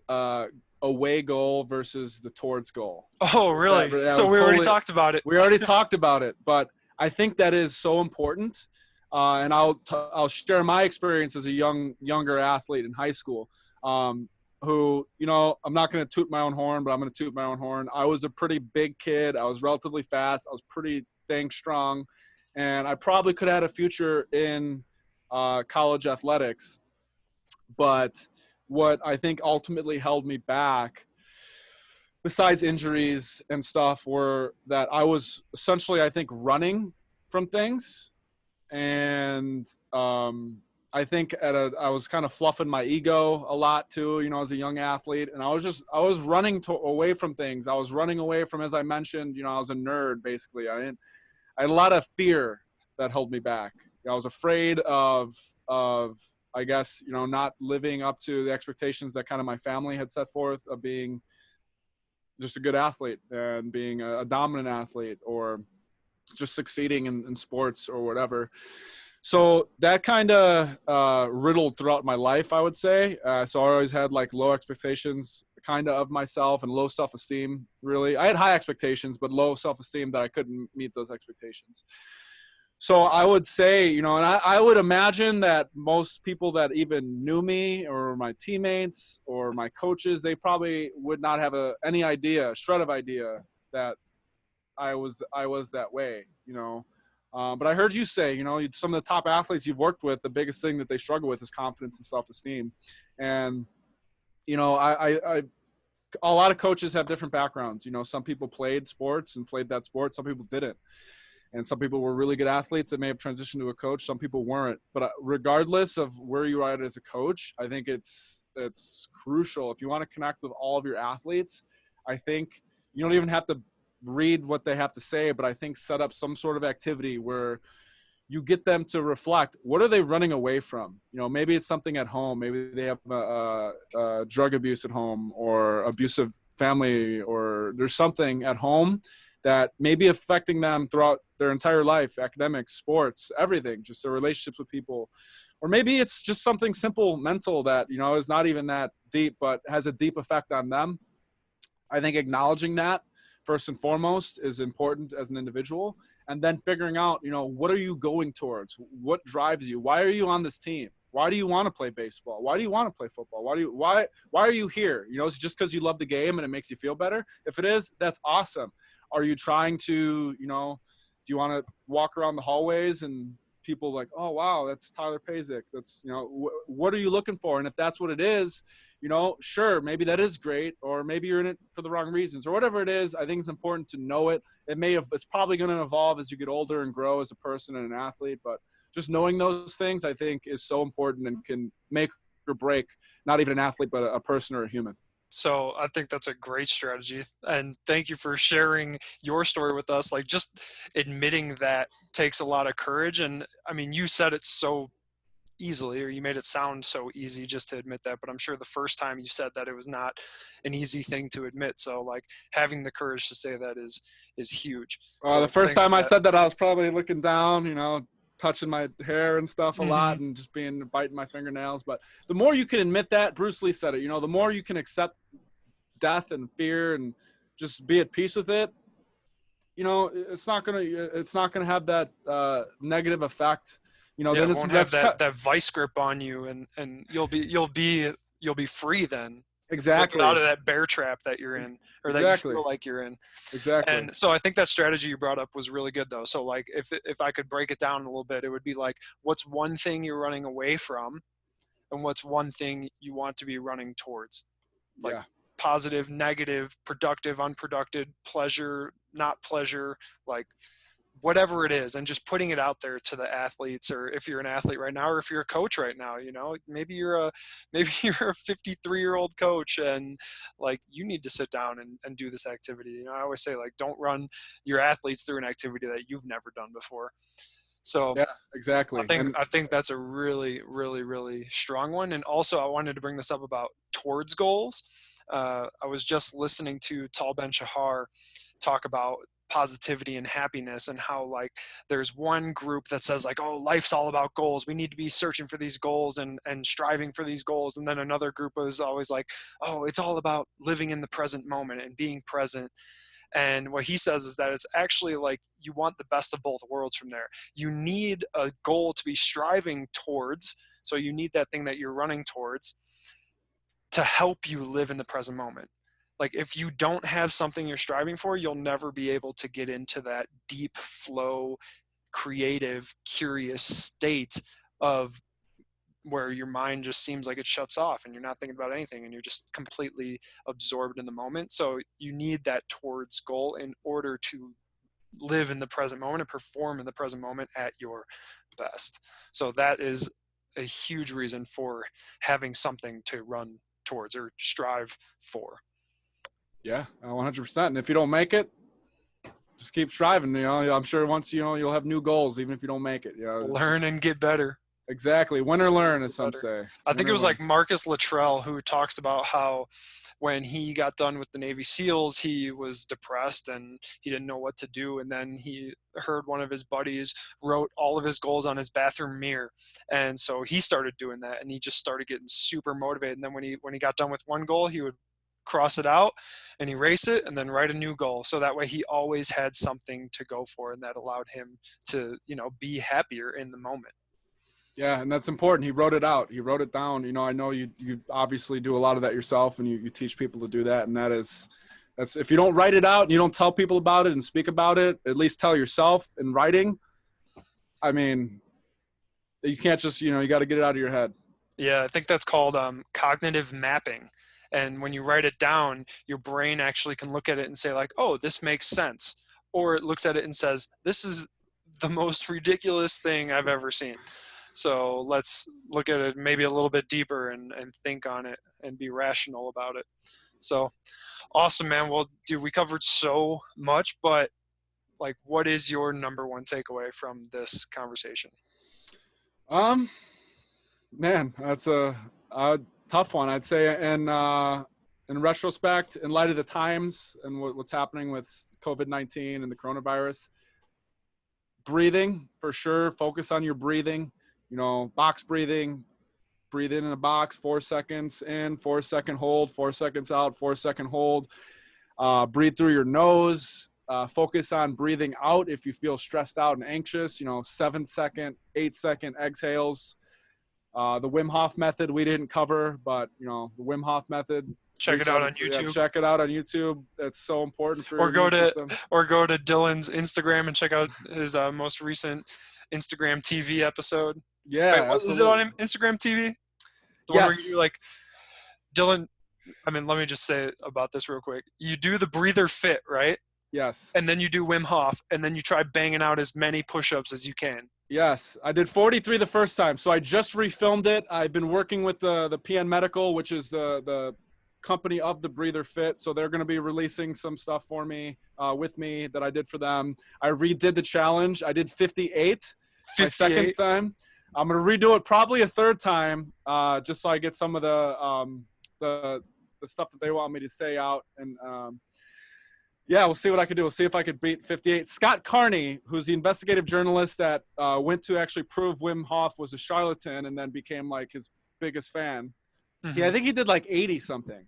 away goal versus the towards goal. Oh, really? So we already talked about it. We already talked about it, but I think that is so important. And I'll share my experience as a younger athlete in high school. Who, I'm not going to toot my own horn, but I'm going to toot my own horn. I was a pretty big kid. I was relatively fast. I was pretty dang strong. And I probably could have had a future in college athletics. But what I think ultimately held me back, besides injuries and stuff, were that I was essentially, I think, running from things. And I think I was kind of fluffing my ego a lot too, as a young athlete. And I was running away from things. I was running away from, as I mentioned, I was a nerd basically. I had a lot of fear that held me back. I was afraid of I guess, not living up to the expectations that kind of my family had set forth of being just a good athlete and being a dominant athlete or just succeeding in sports or whatever. So that kind of riddled throughout my life, I would say. So I always had like low expectations kind of myself and low self-esteem, really. I had high expectations, but low self-esteem that I couldn't meet those expectations. So I would say, and I would imagine that most people that even knew me or my teammates or my coaches, they probably would not have any shred of idea that I was that way, But I heard you say, some of the top athletes you've worked with, the biggest thing that they struggle with is confidence and self-esteem. And, a lot of coaches have different backgrounds. Some people played sports and played that sport. Some people didn't. And some people were really good athletes that may have transitioned to a coach. Some people weren't. But regardless of where you are at as a coach, I think it's crucial. If you want to connect with all of your athletes, I think you don't even have to read what they have to say, but I think set up some sort of activity where you get them to reflect. What are they running away from? Maybe it's something at home. Maybe they have a drug abuse at home or abusive family, or there's something at home that may be affecting them throughout their entire life, academics, sports, everything, just their relationships with people. Or maybe it's just something simple, mental, that, is not even that deep, but has a deep effect on them. I think acknowledging that first and foremost is important as an individual, and then figuring out, what are you going towards? What drives you? Why are you on this team? Why do you want to play baseball? Why do you want to play football? Why are you here? Is it just because you love the game and it makes you feel better? If it is, that's awesome. Are you trying to, do you want to walk around the hallways and people like, oh, wow, that's Tyler Pazik. That's, what are you looking for? And if that's what it is, sure, maybe that is great, or maybe you're in it for the wrong reasons, or whatever it is. I think it's important to know it. It's probably going to evolve as you get older and grow as a person and an athlete, but just knowing those things, I think, is so important and can make or break not even an athlete, but a person or a human. So I think that's a great strategy. And thank you for sharing your story with us. Like, just admitting that takes a lot of courage. And I mean, you said it so easily, or you made it sound so easy just to admit that, but I'm sure the first time you said that, it was not an easy thing to admit. So like, having the courage to say that is huge. The So first thanks for time I that. said that, I was probably looking down, touching my hair and stuff a Mm-hmm. lot, and just biting my fingernails. But the more you can admit that, Bruce Lee said it, the more you can accept death and fear and just be at peace with it, it's not gonna have that negative effect. Yeah, Then it it's won't have that's that vice grip on you, and you'll be free then. You'll get out exactly of that bear trap that you're in, or that you exactly feel like you're in. exactly And so I think that strategy you brought up was really good, though. So like, if I could break it down a little bit, it would be like, what's one thing you're running away from, and what's one thing you want to be running towards? Like, yeah positive, negative, productive, unproductive, pleasure, not pleasure, like whatever it is, and just putting it out there to the athletes. Or if you're an athlete right now, or if you're a coach right now, maybe you're a maybe you're a 53-year-old coach, and like, you need to sit down and do this activity. I always say, like, don't run your athletes through an activity that you've never done before. So yeah I exactly think and I think that's a really, really, really strong one. And also, I wanted to bring this up about towards goals. I was just listening to Tal Ben Shahar talk about positivity and happiness, and how like there's one group that says like, oh, life's all about goals, we need to be searching for these goals and striving for these goals. And then another group was always like, oh, it's all about living in the present moment and being present. And what he says is that it's actually like, you want the best of both worlds from there. You need a goal to be striving towards. So you need that thing that you're running towards to help you live in the present moment. Like, if you don't have something you're striving for, you'll never be able to get into that deep flow, creative, curious state of where your mind just seems like it shuts off and you're not thinking about anything and you're just completely absorbed in the moment. So you need that towards goal in order to live in the present moment and perform in the present moment at your best. So that is a huge reason for having something to run towards or strive for. yeah 100%. And if you don't make it, just keep striving. I'm sure once you'll have new goals even if you don't make it. Learn and get better. Exactly. Win or learn, as some Better. say. I Win think it or was learn. like Marcus Luttrell who talks about how when he got done with the Navy SEALs, he was depressed and he didn't know what to do. And then he heard one of his buddies wrote all of his goals on his bathroom mirror. And so he started doing that, and he just started getting super motivated. And then when he got done with one goal, he would cross it out and erase it and then write a new goal. So that way he always had something to go for, and that allowed him to, be happier in the moment. Yeah, and that's important. He wrote it out. He wrote it down. I know you obviously do a lot of that yourself, and you teach people to do that. And that's if you don't write it out and you don't tell people about it and speak about it, at least tell yourself in writing. I mean, you can't just, you got to get it out of your head. Yeah, I think that's called cognitive mapping. And when you write it down, your brain actually can look at it and say like, oh, this makes sense. Or it looks at it and says, this is the most ridiculous thing I've ever seen. So let's look at it maybe a little bit deeper and think on it and be rational about it. So awesome, man. Well, dude, we covered so much, but like, what is your number one takeaway from this conversation? Man, that's a tough one, I'd say. And in retrospect, in light of the times and what's happening with COVID-19 and the coronavirus, breathing for sure. Focus on your breathing. Box breathing. Breathe in a box, 4 seconds in, 4-second hold, 4 seconds out, 4-second hold. Breathe through your nose. Focus on breathing out if you feel stressed out and anxious. 7-second, 8-second exhales. The Wim Hof method we didn't cover, but the Wim Hof method. Check it out on YouTube. Yeah, check it out on YouTube. That's so important for or your go immune to system. or go to Dylan's Instagram and check out his most recent Instagram TV episode. Yeah, Wait, what is it on Instagram TV? The one where Yes. you're like, Dylan, I mean, let me just say about this real quick. You do the breather fit, right? Yes. And then you do Wim Hof, and then you try banging out as many push-ups as you can. Yes, I did 43 the first time, so I just refilmed it. I've been working with the PN Medical, which is the company of the Breather Fit. So they're going to be releasing some stuff for me, with me, that I did for them. I redid the challenge. I did 58, my second 58. time. I'm going to redo it probably a third time, just so I get some of the stuff that they want me to say out. And yeah, we'll see what I can do. We'll see if I could beat 58. Scott Carney, who's the investigative journalist that went to actually prove Wim Hof was a charlatan and then became like his biggest fan. I think he did like 80 something.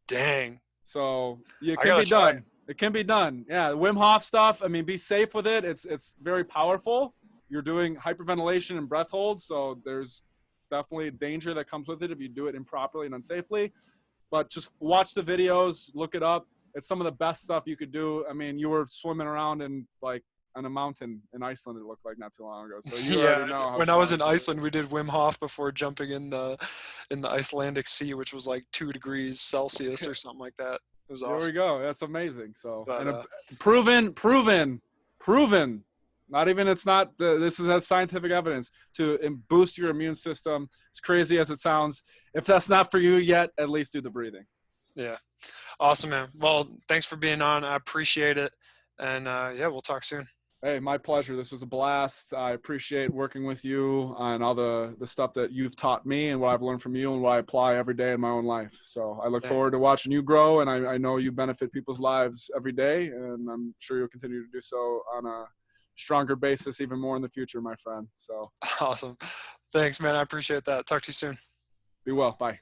Dang. So it I can gotta be try. done. It can be done. Yeah, Wim Hof stuff. I mean, be safe with it. It's very powerful. You're doing hyperventilation and breath holds, so there's definitely danger that comes with it if you do it improperly and unsafely. But just watch the videos, look it up. It's some of the best stuff you could do. I mean, you were swimming around in like on a mountain in Iceland, it looked like not too long ago. So you already Yeah, know how when I was strong in it is. Iceland, we did Wim Hof before jumping in the Icelandic Sea, which was like 2 degrees Celsius or something like that. It was There we awesome. go. That's amazing. So, But and proven. Not even, it's not, this has scientific evidence to boost your immune system. As crazy as it sounds, if that's not for you yet, at least do the breathing. yeah, awesome, man. Well, thanks for being on. I appreciate it. And yeah, we'll talk soon. Hey, my pleasure. This was a blast. I appreciate working with you on all the stuff that you've taught me and what I've learned from you and what I apply every day in my own life. So I look forward to watching you grow, and I know you benefit people's lives every day, and I'm sure you'll continue to do so on a stronger basis, even more in the future, my friend. So Awesome. Thanks, man. I appreciate that. Talk to you soon. be well. Bye.